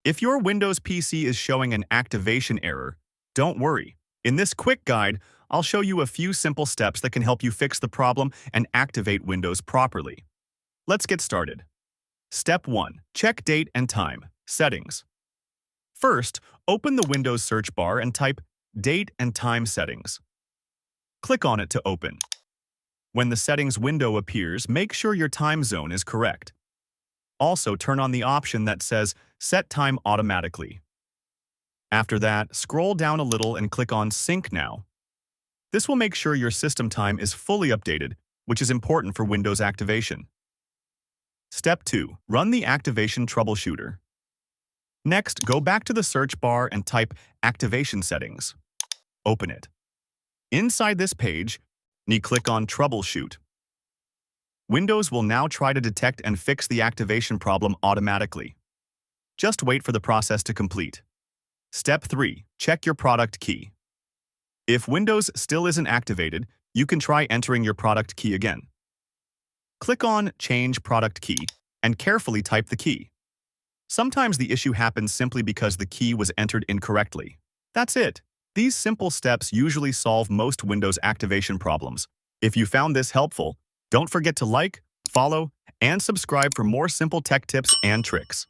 If your Windows PC is showing an activation error, don't worry. In this quick guide, I'll show you a few simple steps that can help you fix the problem and activate Windows properly. Let's get started. Step 1. Check date and time. Settings. First, open the Windows search bar and type Date and Time Settings. Click on it to open. When the settings window appears, make sure your time zone is correct. Also, turn on the option that says Set Time Automatically. After that, scroll down a little and click on Sync Now. This will make sure your system time is fully updated, which is important for Windows activation. Step 2. Run the Activation Troubleshooter. Next, go back to the search bar and type Activation Settings. Open it. Inside this page, you click on Troubleshoot. Windows will now try to detect and fix the activation problem automatically. Just wait for the process to complete. Step 3. Check your product key. If Windows still isn't activated, you can try entering your product key again. Click on Change Product Key and carefully type the key. Sometimes the issue happens simply because the key was entered incorrectly. That's it. These simple steps usually solve most Windows activation problems. If you found this helpful, don't forget to like, follow, and subscribe for more simple tech tips and tricks.